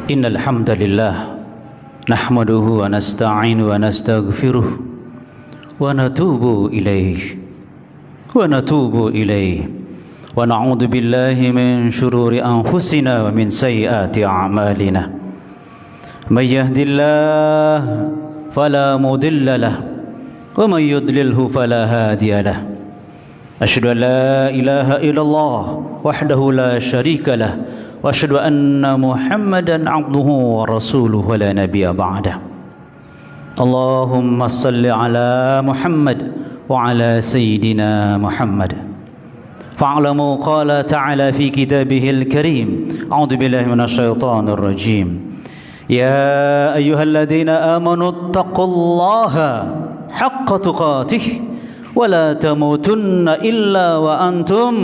Innal hamdalillah nahmaduhu wa nasta'inu wa nastaghfiruh wa natubu ilaih wa na'udzu billahi min shururi anfusina wa min sayyiati a'malina. May yahdihillahu fala mudilla lahu wa may yudlilhu fala hadiya lahu. Asyhadu an la ilaha illallah wahdahu la syarika lahu wa asyhadu anna Muhammadan 'abduhu wa rasuluhu wa la nabiyya ba'dah. Allahumma salli ala Muhammad wa ala sayyidina Muhammad. Fa'lamu qala ta'ala fi kitabihil karim. A'udzu billahi minasyaitonir rajim. Ya ayyuhalladzina amanu taqullaha haqqa tuqatih wa la tamutunna illa wa antum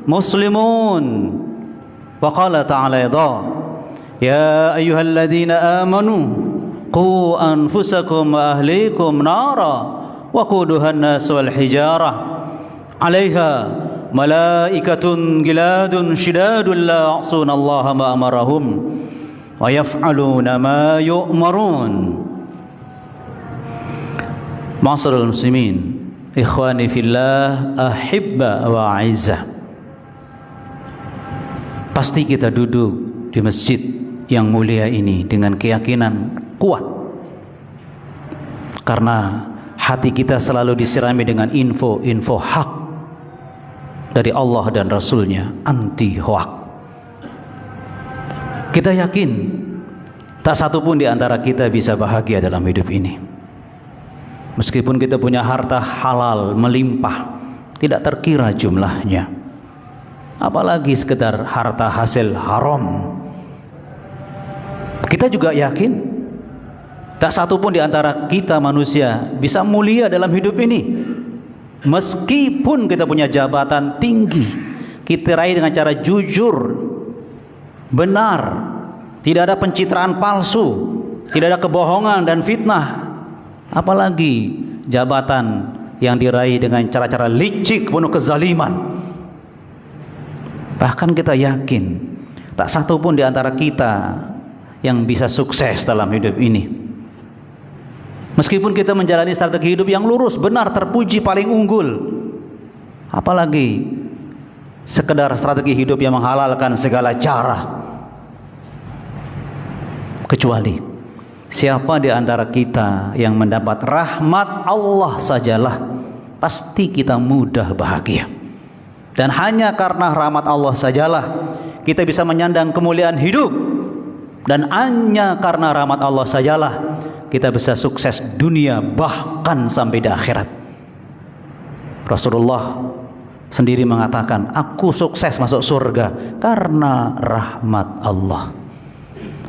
muslimun. Wa qala ta'ala ya ayyuhalladzina amanu qu anfusakum wa ahlikum nara wa quduhan nas wal hijarah 'alaiha malaikatun giladun shidadun la ya'suna Allaha ma amarahum wa yaf'aluna ma yu'marun. Ma'asyiral muslimin, ikhwani fillah, ahibba wa a'izzah. Pasti kita duduk di masjid yang mulia ini dengan keyakinan kuat, karena hati kita selalu disirami dengan info-info hak dari Allah dan Rasulnya, anti hoak. Kita yakin tak satu pun di antara kita bisa bahagia dalam hidup ini. Meskipun kita punya harta halal melimpah, tidak terkira jumlahnya, apalagi sekedar harta hasil haram. Kita juga yakin tak satu pun di antara kita manusia bisa mulia dalam hidup ini. Meskipun kita punya jabatan tinggi, kita raih dengan cara jujur, benar, tidak ada pencitraan palsu, tidak ada kebohongan dan fitnah, apalagi jabatan yang diraih dengan cara-cara licik penuh kezaliman. Bahkan kita yakin tak satu pun di antara kita yang bisa sukses dalam hidup ini. Meskipun kita menjalani strategi hidup yang lurus, benar, terpuji, paling unggul, apalagi sekedar strategi hidup yang menghalalkan segala cara. Kecuali siapa di antara kita yang mendapat rahmat Allah sajalah, pasti kita mudah bahagia. Dan hanya karena rahmat Allah sajalah kita bisa menyandang kemuliaan hidup. Dan hanya karena rahmat Allah sajalah kita bisa sukses dunia, bahkan sampai di akhirat. Rasulullah sendiri mengatakan, aku sukses masuk surga karena rahmat Allah.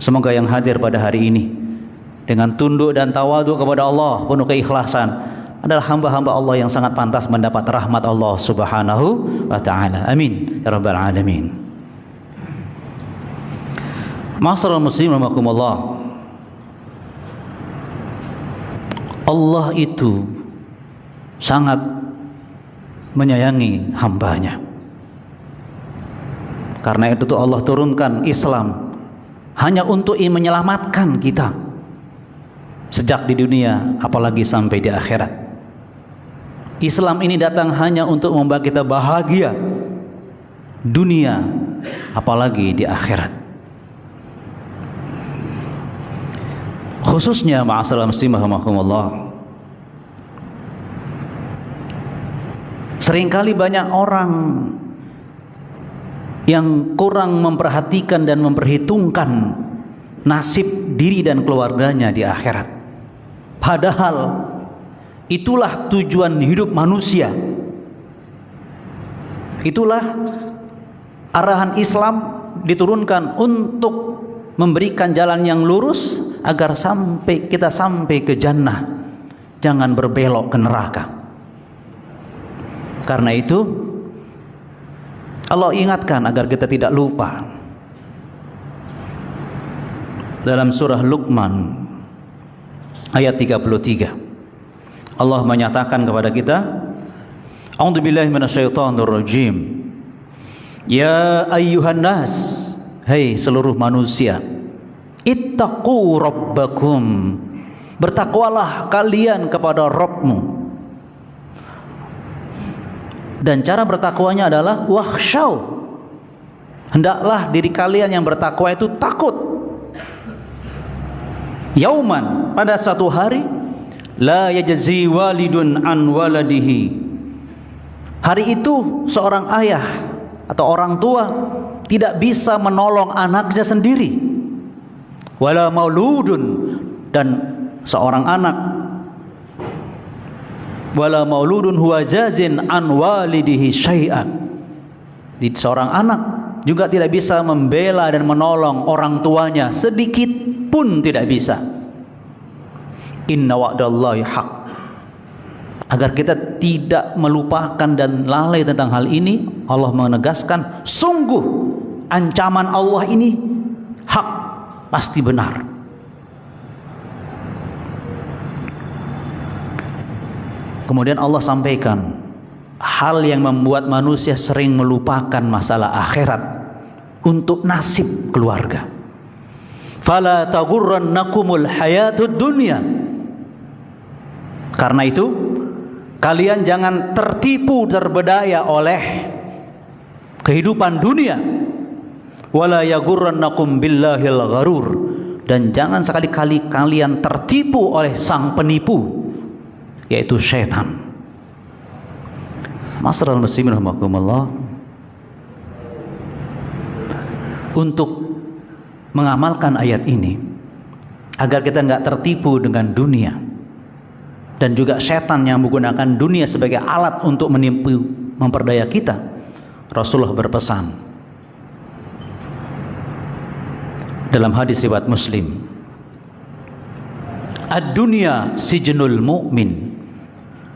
Semoga yang hadir pada hari ini dengan tunduk dan tawadhu kepada Allah, penuh keikhlasan, adalah hamba-hamba Allah yang sangat pantas mendapat rahmat Allah subhanahu wa ta'ala. Amin ya rabbal alamin. Ma'asyiral muslimin rahimakumullah, Allah itu sangat menyayangi hambanya. Karena itu Allah turunkan Islam hanya untuk menyelamatkan kita sejak di dunia, apalagi sampai di akhirat. Islam ini datang hanya untuk membuat kita bahagia dunia, apalagi di akhirat. Khususnya ma'asyiral muslimin rahimakumullah, seringkali banyak orang yang kurang memperhatikan dan memperhitungkan nasib diri dan keluarganya di akhirat. Padahal itulah tujuan hidup manusia. Itulah arahan Islam diturunkan untuk memberikan jalan yang lurus agar kita sampai ke jannah, jangan berbelok ke neraka. Karena itu Allah ingatkan agar kita tidak lupa. Dalam surah Luqman ayat 33, Allah menyatakan kepada kita, A'udzubillahi minasyaitonirrajim. Ya ayyuhan nas, hei seluruh manusia. Ittaqu rabbakum, bertakwalah kalian kepada Rabbmu. Dan cara bertakwanya adalah wakhshaw, hendaklah diri kalian yang bertakwa itu takut. Yauman, pada satu hari, la yajzi walidun an waladihi, hari itu seorang ayah atau orang tua tidak bisa menolong anaknya sendiri. Wala mauludun, dan seorang anak, wala mauludun huwa jazin an walidihi syai'an, seorang anak juga tidak bisa membela dan menolong orang tuanya sedikit pun tidak bisa. Inna wa'dallahi haq. Agar kita tidak melupakan dan lalai tentang hal ini, Allah menegaskan, sungguh ancaman Allah ini hak, pasti benar. Kemudian Allah sampaikan hal yang membuat manusia sering melupakan masalah akhirat untuk nasib keluarga. Fala taghurrannakumul hayatud dunya. Karena itu kalian jangan tertipu terbedaya oleh kehidupan dunia. Wala yaghurrannakum billahil gharur, dan jangan sekali-kali kalian tertipu oleh sang penipu, yaitu syaitan. Masyarul muslimin rahimakumullah, untuk mengamalkan ayat ini agar kita enggak tertipu dengan dunia dan juga setan yang menggunakan dunia sebagai alat untuk menipu, memperdaya kita, Rasulullah berpesan dalam hadis riwayat Muslim, ad-dunya sijnul mu'min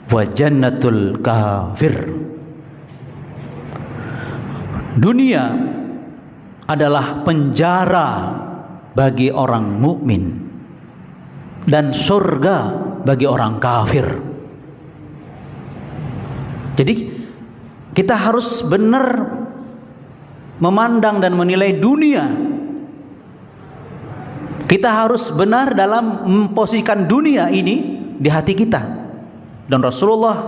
wa jannatul kafir. Dunia adalah penjara bagi orang mukmin dan surga bagi orang kafir. Jadi kita harus benar memandang dan menilai dunia. Kita harus benar dalam memposisikan dunia ini di hati kita. Dan Rasulullah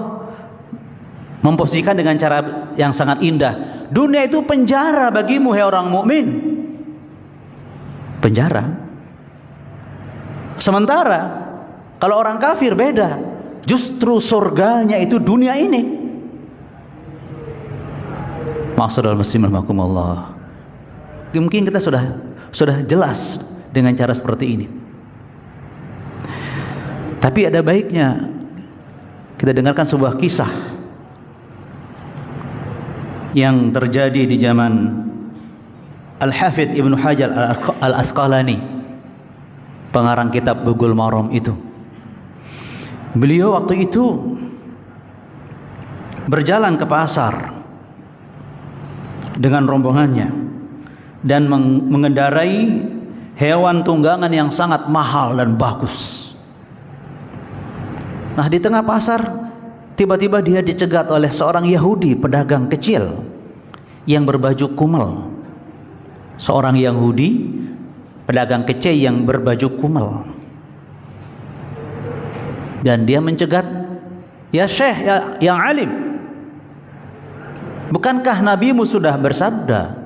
memposisikan dengan cara yang sangat indah. Dunia itu penjara bagimu, hai orang mukmin. Penjara. Sementara kalau orang kafir beda. Justru surganya itu dunia ini. Maksudul muslimin rahimakumullah. Mungkin kita sudah jelas dengan cara seperti ini. Tapi ada baiknya kita dengarkan sebuah kisah yang terjadi di zaman Al-Hafidh Ibnu Hajar Al-Asqalani, pengarang kitab Bulughul Maram itu. Beliau waktu itu berjalan ke pasar dengan rombongannya dan mengendarai hewan tunggangan yang sangat mahal dan bagus. Nah, di tengah pasar tiba-tiba dia dicegat oleh seorang Yahudi pedagang kecil yang berbaju kumal. Seorang Yahudi pedagang kecil yang berbaju kumal. Dan dia mencegat, "Ya Syekh, ya yang alim, bukankah nabimu sudah bersabda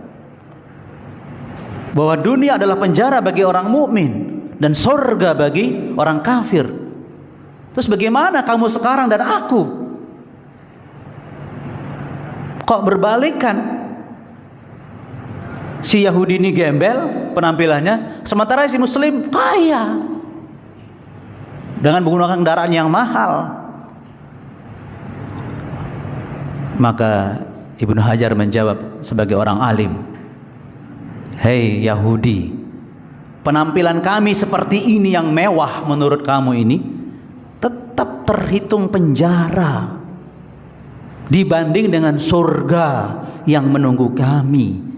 bahwa dunia adalah penjara bagi orang mukmin dan surga bagi orang kafir? Terus bagaimana kamu sekarang dan aku? Kok berbalikan?" Si Yahudi ini gembel penampilannya, sementara si Muslim kaya dengan menggunakan kendaraan yang mahal. Maka Ibnu Hajar menjawab sebagai orang alim, "Hei Yahudi, penampilan kami seperti ini yang mewah menurut kamu ini tetap terhitung penjara dibanding dengan surga yang menunggu kami.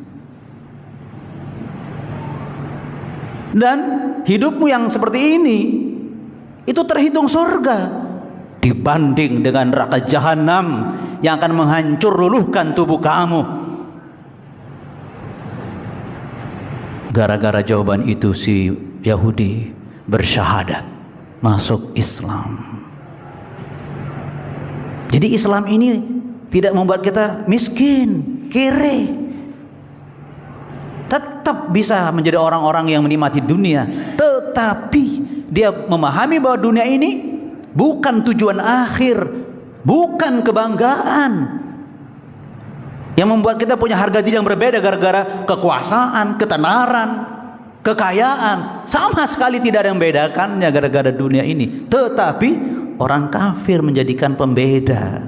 Dan hidupmu yang seperti ini itu terhitung surga dibanding dengan neraka jahanam yang akan menghancur luluhkan tubuh kamu." Gara-gara jawaban itu si Yahudi bersyahadat masuk Islam. Jadi Islam ini tidak membuat kita miskin, kere. Tetap bisa menjadi orang-orang yang menikmati dunia, tetapi dia memahami bahwa dunia ini bukan tujuan akhir, bukan kebanggaan yang membuat kita punya harga diri yang berbeda gara-gara kekuasaan, ketenaran, kekayaan. Sama sekali tidak ada yang membedakannya gara-gara dunia ini. Tetapi orang kafir menjadikan pembeda,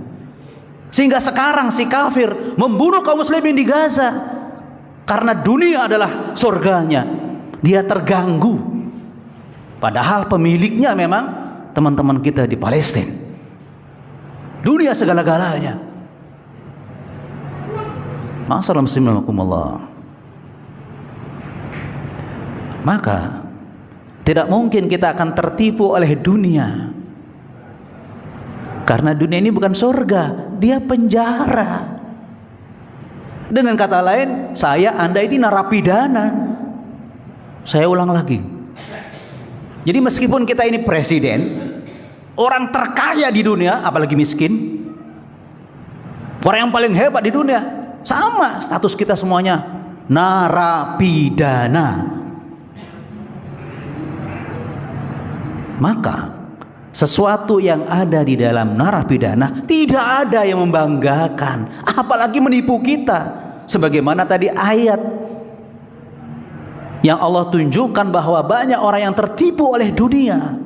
sehingga sekarang si kafir membunuh kaum muslimin di Gaza karena dunia adalah surganya. Dia terganggu, padahal pemiliknya memang teman-teman kita di Palestina. Dunia segala-galanya. Masalah muslimin. Maka tidak mungkin kita akan tertipu oleh dunia, karena dunia ini bukan surga, dia penjara. Dengan kata lain, saya, Anda ini narapidana. Saya ulang lagi. Jadi meskipun kita ini presiden, orang terkaya di dunia, apalagi miskin, orang yang paling hebat di dunia, sama status kita semuanya narapidana. Maka sesuatu yang ada di dalam narapidana tidak ada yang membanggakan, apalagi menipu kita. Sebagaimana tadi ayat yang Allah tunjukkan bahwa banyak orang yang tertipu oleh dunia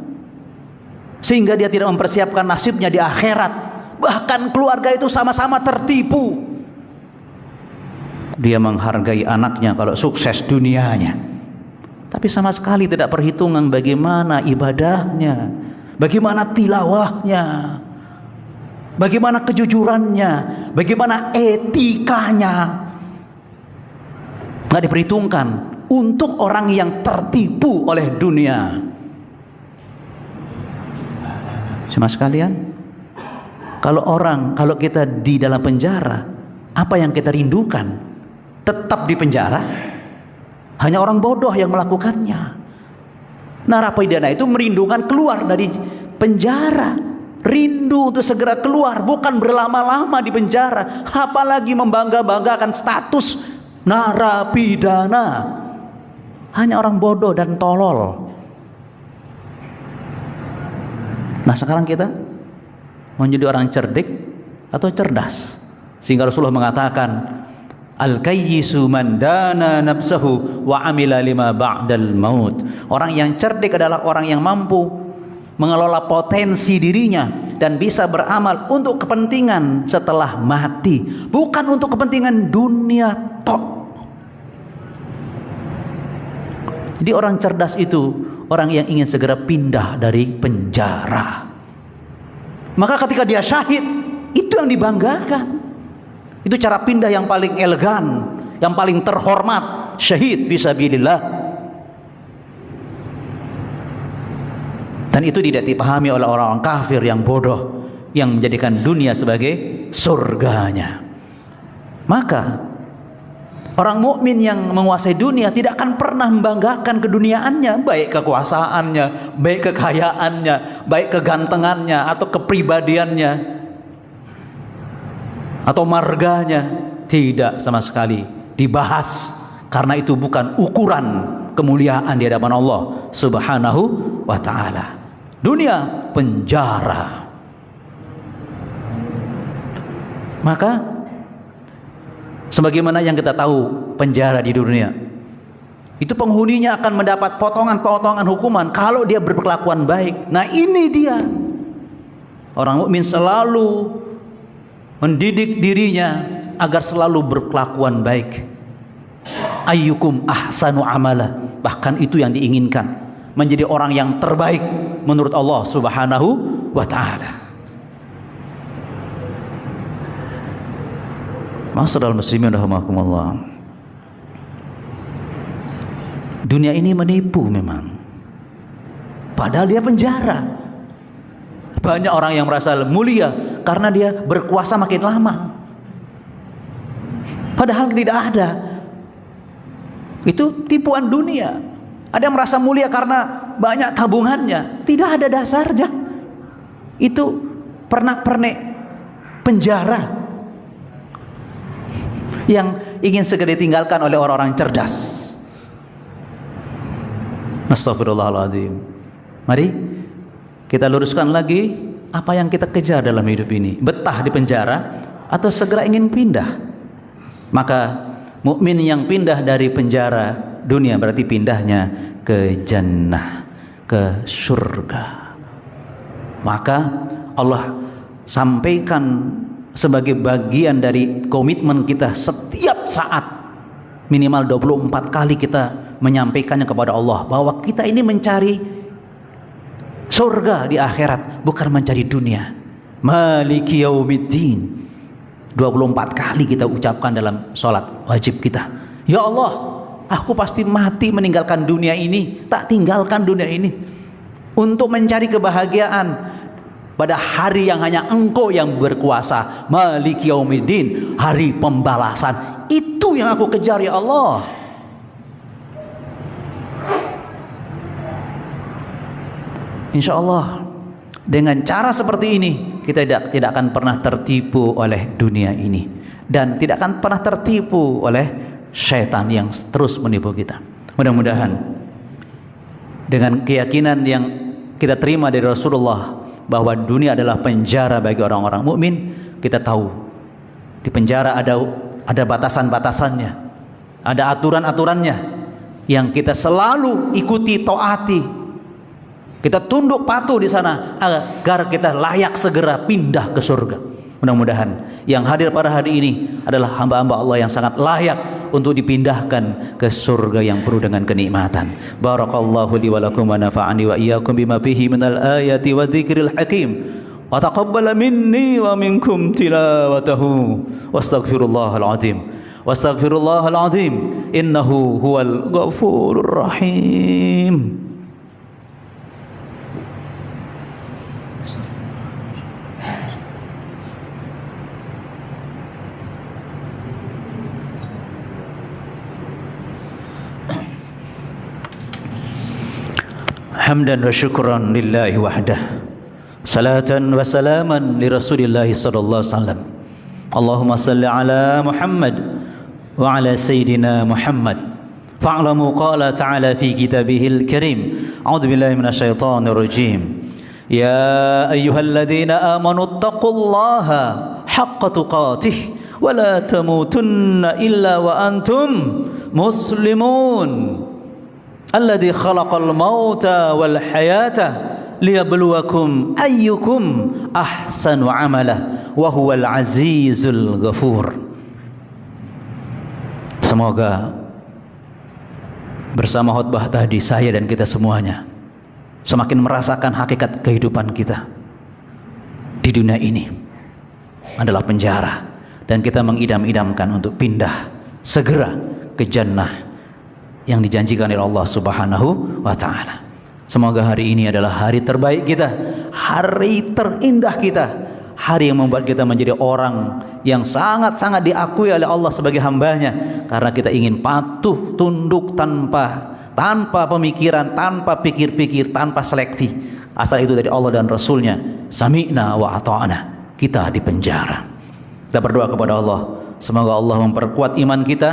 sehingga dia tidak mempersiapkan nasibnya di akhirat. Bahkan keluarga itu sama-sama tertipu. Dia menghargai anaknya kalau sukses dunianya, tapi sama sekali tidak perhitungan bagaimana ibadahnya, bagaimana tilawahnya, bagaimana kejujurannya, bagaimana etikanya. Nggak diperhitungkan untuk orang yang tertipu oleh dunia. Sama sekalian, kalau kita di dalam penjara, apa yang kita rindukan? Tetap di penjara. Hanya orang bodoh yang melakukannya. Narapidana itu merindukan keluar dari penjara, rindu untuk segera keluar, bukan berlama-lama di penjara, apalagi membangga-banggakan status narapidana. Hanya orang bodoh dan tolol. Nah, sekarang kita menjadi orang cerdik atau cerdas, sehingga Rasulullah mengatakan, al-kayyisu man dana nafsahu wa amila lima ba'dal maut. Orang yang cerdik adalah orang yang mampu mengelola potensi dirinya dan bisa beramal untuk kepentingan setelah mati, bukan untuk kepentingan dunia tok. Jadi orang cerdas itu orang yang ingin segera pindah dari penjara. Maka ketika dia syahid, itu yang dibanggakan. Itu cara pindah yang paling elegan, yang paling terhormat, syahid fisabilillah. Dan itu tidak dipahami oleh orang-orang kafir yang bodoh, yang menjadikan dunia sebagai surganya. Maka orang mukmin yang menguasai dunia tidak akan pernah membanggakan keduniaannya, baik kekuasaannya, baik kekayaannya, baik kegantengannya atau kepribadiannya atau marganya. Tidak sama sekali dibahas, karena itu bukan ukuran kemuliaan di hadapan Allah Subhanahu wa ta'ala. Dunia penjara. Maka sebagaimana yang kita tahu, penjara di dunia itu penghuninya akan mendapat potongan-potongan hukuman kalau dia berkelakuan baik. Nah, ini dia. Orang mukmin selalu mendidik dirinya agar selalu berkelakuan baik. Ayyukum ahsanu amala. Bahkan itu yang diinginkan, menjadi orang yang terbaik menurut Allah Subhanahu wa ta'ala. Ma'asyiral muslimin rahimakumullah. Dunia ini menipu memang, padahal dia penjara. Banyak orang yang merasa mulia karena dia berkuasa makin lama, padahal tidak ada. Itu tipuan dunia. Ada yang merasa mulia karena banyak tabungannya. Tidak ada dasarnya. Itu pernak-pernik penjara yang ingin segera ditinggalkan oleh orang-orang cerdas. Astagfirullahaladzim. Mari kita luruskan lagi apa yang kita kejar dalam hidup ini. Betah di penjara atau segera ingin pindah. Maka mukmin yang pindah dari penjara dunia berarti pindahnya ke jannah, ke surga. Maka Allah sampaikan sebagai bagian dari komitmen kita setiap saat, minimal 24 kali kita menyampaikannya kepada Allah, bahwa kita ini mencari surga di akhirat, bukan mencari dunia. Maliki yaumiddin, 24 kali kita ucapkan dalam sholat wajib kita. Ya Allah, aku pasti mati meninggalkan dunia ini, tak tinggalkan dunia ini untuk mencari kebahagiaan pada hari yang hanya Engkau yang berkuasa. Maliki yaumiddin, hari pembalasan. Itu yang aku kejar ya Allah. Insya Allah dengan cara seperti ini kita tidak akan pernah tertipu oleh dunia ini, dan tidak akan pernah tertipu oleh syaitan yang terus menipu kita. Mudah-mudahan dengan keyakinan yang kita terima dari Rasulullah bahwa dunia adalah penjara bagi orang-orang mukmin, kita tahu di penjara ada batasan-batasannya, ada aturan-aturannya yang kita selalu ikuti, taati. Kita tunduk patuh di sana agar kita layak segera pindah ke surga. Mudah-mudahan yang hadir pada hari ini adalah hamba-hamba Allah yang sangat layak untuk dipindahkan ke surga yang penuh dengan kenikmatan. Barakallahu li wa lakum wa nafa'ani wa iyyakum bima fihi minal ayati wa dzikril hakim. Wa taqabbala minni wa minkum tilawatahu. Wastaghfirullahal azim. Wastaghfirullahal azim. Innahu huwal ghafurur rahim. Hamdan wa syukran lillahi wahdah, salatan wa salaman li rasulillahi sallallahu alaihi wasallam. Allahumma salli ala Muhammad wa ala sayyidina Muhammad. Fa'lamu qala ta'ala fi kitabihil karim. A'udzu billahi minasyaitonir rajim. Ya ayyuhalladzina amanu taqullaha haqqa tuqatih wa la tamutunna illa wa antum muslimun. Alladzi khalaqal mauta wal hayata liyabluwakum ayyukum ahsanu amala wa huwal azizul ghafur. Semoga bersama khutbah tadi saya dan kita semuanya semakin merasakan hakikat kehidupan kita di dunia ini adalah penjara, dan kita mengidam-idamkan untuk pindah segera ke jannah yang dijanjikan oleh Allah Subhanahu wa taala. Semoga hari ini adalah hari terbaik kita, hari terindah kita, hari yang membuat kita menjadi orang yang sangat-sangat diakui oleh Allah sebagai hambanya, karena kita ingin patuh tunduk tanpa pemikiran, tanpa pikir-pikir, tanpa seleksi. Asal itu dari Allah dan Rasulnya. Sami'na wa ata'na. Kita di penjara. Kita berdoa kepada Allah, semoga Allah memperkuat iman kita,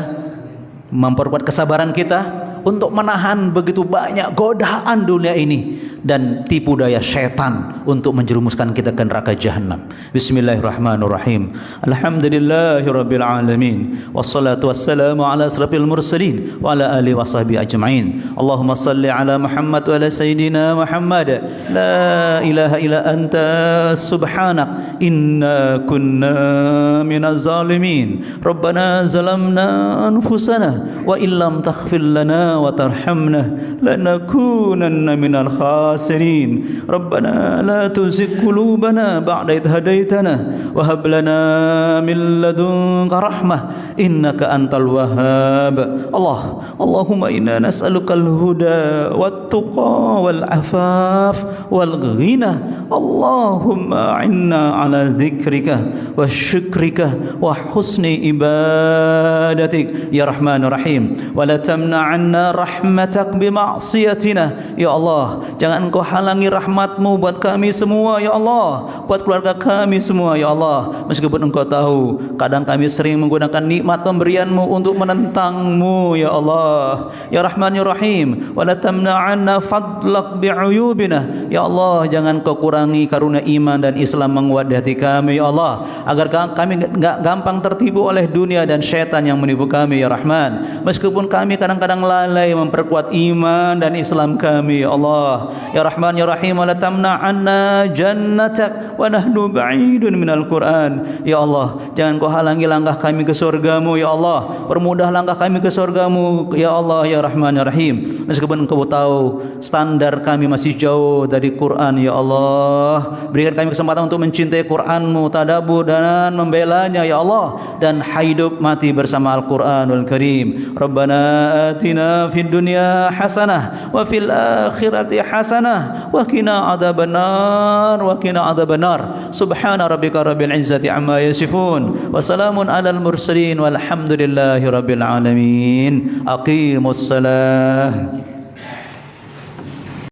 memperkuat kesabaran kita untuk menahan begitu banyak godaan dunia ini dan tipu daya syaitan untuk menjerumuskan kita ke neraka jahanam. Bismillahirrahmanirrahim. Alhamdulillahirabbil alamin. Wassalatu wassalamu ala asrafil mursalin wa ala alihi washabihi ajmain. Allahumma shalli ala Muhammad wa ala sayyidina Muhammad. La ilaha illa anta subhanak inna kunna minaz zalimin. Rabbana zalamna anfusana wa illam taghfir lana wa tarhamna lanakunanna minal khasirin. Rabbana la tuzigh qulubana ba'da idh hadaitana wa hab lana min ladunka rahmah innaka antal wahhab. Allahumma inna nas'aluka al-huda wat-tuqa wal-afaf wal-ghina. Allahumma a'inna ala dzikrika wa syukrika wa husni ibadatik ya rahmanur rahim. Wa la tamna'anna rahmatak bima'siyatina. Ya Allah, jangan Engkau halangi rahmat-Mu buat kami semua ya Allah, buat keluarga kami semua ya Allah. Meskipun Engkau tahu kadang kami sering menggunakan nikmat pemberian-Mu untuk menentang-Mu ya Allah. Ya Rahman ya Rahim, wala tamna'anna fadlak bi'uyubina. Ya Allah, jangan Kau kurangi karunia iman dan Islam menguat di hati kami ya Allah, agar kami enggak gampang tertipu oleh dunia dan syaitan yang menipu kami ya Rahman. Meskipun kami kadang-kadang lalai memperkuat iman dan Islam kami ya Allah. Ya Rahman ya Rahim, wala tamna'anna jannatak wa nahnu ba'idun minal Qur'an. Ya Allah, jangan Kau halangi langkah kami ke surga-Mu ya Allah, permudah langkah kami ke surga-Mu ya Allah ya Rahman ya Rahim. Meskipun Engkau tahu standar kami masih jauh dari Quran ya Allah, berikan kami kesempatan untuk mencintai Quran-Mu, tadabbur dan membelanya ya Allah, dan hidup mati bersama Al-Quranul Karim. Rabbana atina fid dunya hasanah wa fil akhirati hasanah wa qina adzabannar wa qina adzabannar. Subhana rabbika rabbil izzati amma yasifun wa salamun alal mursalin walhamdulillahi rabbil alamin. Aqimus salah.